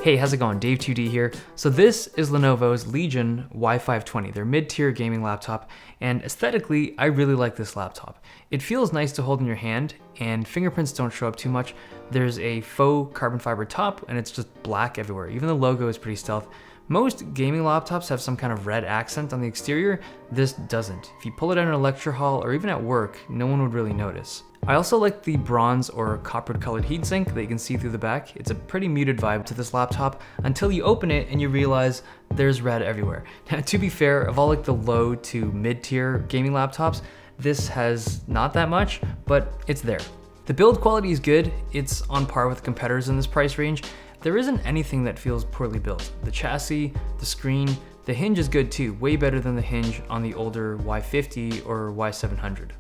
Hey, how's it going? Dave 2D here. So this is Lenovo's Legion Y520, their mid-tier gaming laptop, and aesthetically, I really like this laptop. It feels nice to hold in your hand, and fingerprints don't show up too much. There's a faux carbon fiber top, and it's just black everywhere. Even the logo is pretty stealth. Most gaming laptops have some kind of red accent on the exterior. This doesn't. If you pull it out in a lecture hall or even at work, no one would really notice. I also like the bronze or copper colored heatsink that you can see through the back. It's a pretty muted vibe to this laptop until you open it and you realize there's red everywhere. Now, to be fair, of all like the low to mid-tier gaming laptops, this has not that much, but it's there. The build quality is good. It's on par with competitors in this price range. There isn't anything that feels poorly built. The chassis, the screen, the hinge is good too, way better than the hinge on the older Y50 or Y700.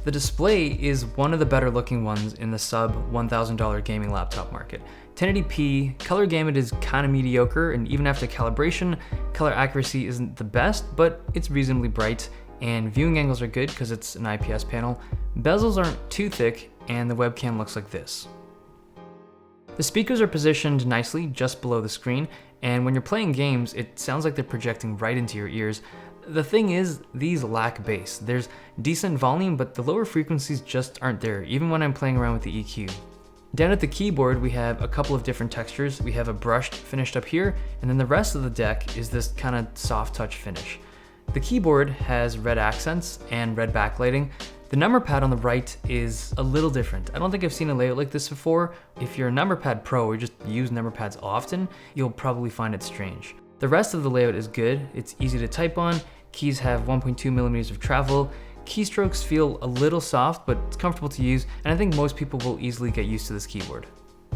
The display is one of the better looking ones in the sub $1,000 gaming laptop market. 1080p, color gamut is kind of mediocre, and even after calibration, color accuracy isn't the best, but it's reasonably bright, and viewing angles are good because it's an IPS panel. Bezels aren't too thick, and the webcam looks like this. The speakers are positioned nicely just below the screen, and when you're playing games, it sounds like they're projecting right into your ears. The thing is, these lack bass. There's decent volume, but the lower frequencies just aren't there, even when I'm playing around with the EQ. Down at the keyboard, we have a couple of different textures. We have a brushed finished up here, and then the rest of the deck is this kind of soft touch finish. The keyboard has red accents and red backlighting. The number pad on the right is a little different. I don't think I've seen a layout like this before. If you're a number pad pro or just use number pads often, you'll probably find it strange. The rest of the layout is good. It's easy to type on. Keys have 1.2 millimeters of travel. Keystrokes feel a little soft, but it's comfortable to use, and I think most people will easily get used to this keyboard.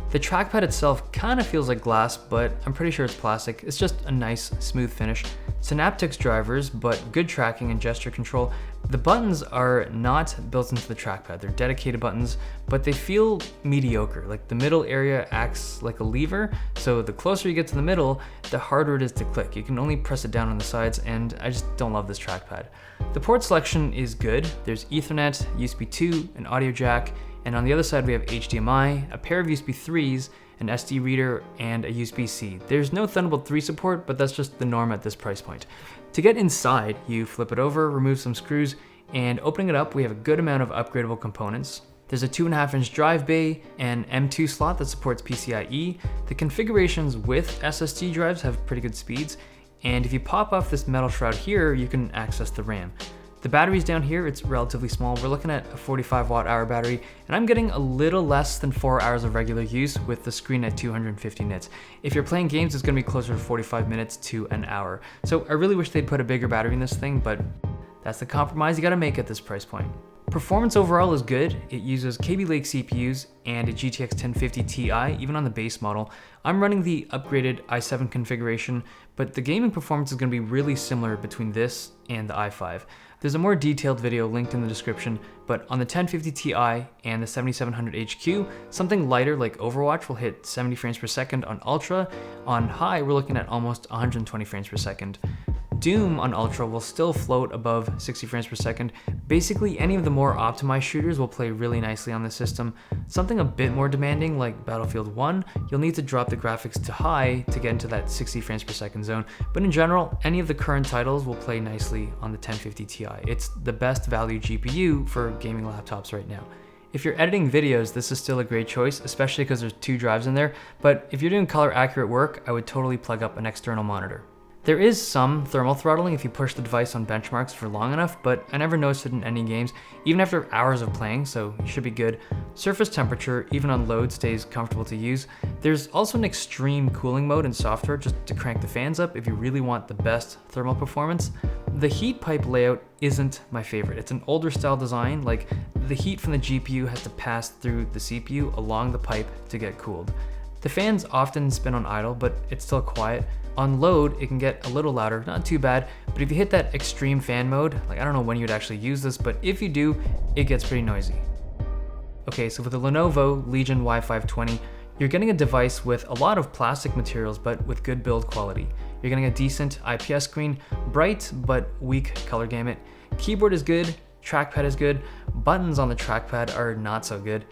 The trackpad itself kind of feels like glass, but I'm pretty sure it's plastic. It's just a nice, smooth finish. Synaptics drivers, but good tracking and gesture control. The buttons are not built into the trackpad. They're dedicated buttons, but they feel mediocre. Like the middle area acts like a lever, so the closer you get to the middle, the harder it is to click. You can only press it down on the sides, and I just don't love this trackpad. The port selection is good. There's Ethernet, USB 2, an audio jack, and on the other side we have HDMI, a pair of USB 3s, an SD reader, and a USB-C. There's no Thunderbolt 3 support, but that's just the norm at this price point. To get inside, you flip it over, remove some screws, and opening it up, we have a good amount of upgradable components. There's a 2.5-inch drive bay, an M2 slot that supports PCIe. The configurations with SSD drives have pretty good speeds, and if you pop off this metal shroud here, you can access the RAM. The battery's down here, it's relatively small. We're looking at a 45 watt-hour battery, and I'm getting a little less than 4 hours of regular use with the screen at 250 nits. If you're playing games, it's gonna be closer to 45 minutes to an hour. So I really wish they'd put a bigger battery in this thing, but that's the compromise you gotta make at this price point. Performance overall is good. It uses Kaby Lake CPUs and a GTX 1050 Ti, even on the base model. I'm running the upgraded i7 configuration, but the gaming performance is going to be really similar between this and the i5. There's a more detailed video linked in the description, but on the 1050 Ti and the 7700 HQ, something lighter like Overwatch will hit 70 frames per second on Ultra. On high, we're looking at almost 120 frames per second. Doom on Ultra will still float above 60 frames per second. Basically, any of the more optimized shooters will play really nicely on this system. Something a bit more demanding, like Battlefield 1, you'll need to drop the graphics to high to get into that 60 frames per second zone. But in general, any of the current titles will play nicely on the 1050 Ti. It's the best value GPU for gaming laptops right now. If you're editing videos, this is still a great choice, especially because there's 2 drives in there. But if you're doing color accurate work, I would totally plug up an external monitor. There is some thermal throttling if you push the device on benchmarks for long enough, but I never noticed it in any games, even after hours of playing, so you should be good. Surface temperature, even on load, stays comfortable to use. There's also an extreme cooling mode in software just to crank the fans up if you really want the best thermal performance. The heat pipe layout isn't my favorite. It's an older style design, like the heat from the GPU has to pass through the CPU along the pipe to get cooled. The fans often spin on idle, but it's still quiet. On load, it can get a little louder, not too bad, but if you hit that extreme fan mode, like I don't know when you'd actually use this, but if you do, it gets pretty noisy. Okay, so with the Lenovo Legion Y520, you're getting a device with a lot of plastic materials, but with good build quality. You're getting a decent IPS screen, bright but weak color gamut. Keyboard is good, trackpad is good, buttons on the trackpad are not so good.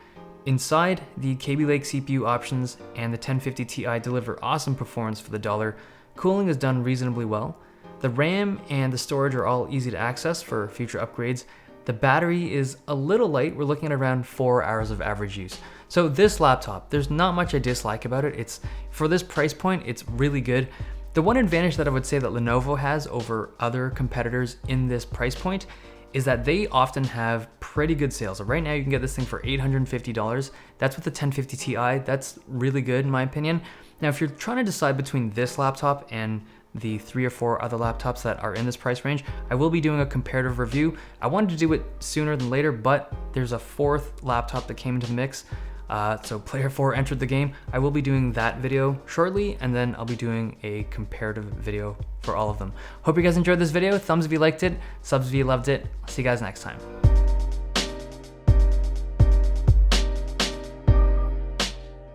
Inside, the Kaby Lake CPU options and the 1050 Ti deliver awesome performance for the dollar. Cooling is done reasonably well. The RAM and the storage are all easy to access for future upgrades. The battery is a little light. We're looking at around 4 hours of average use. So this laptop, there's not much I dislike about it. For this price point, it's really good. The one advantage that I would say that Lenovo has over other competitors in this price point is that they often have pretty good sales. So right now you can get this thing for $850. That's with the 1050 Ti. That's really good in my opinion. Now, if you're trying to decide between this laptop and the 3 or 4 other laptops that are in this price range, I will be doing a comparative review. I wanted to do it sooner than later, but there's a 4th laptop that came into the mix. So player 4 entered the game. I will be doing that video shortly, and then I'll be doing a comparative video for all of them. Hope you guys enjoyed this video. Thumbs if you liked it, subs if you loved it. I'll see you guys next time.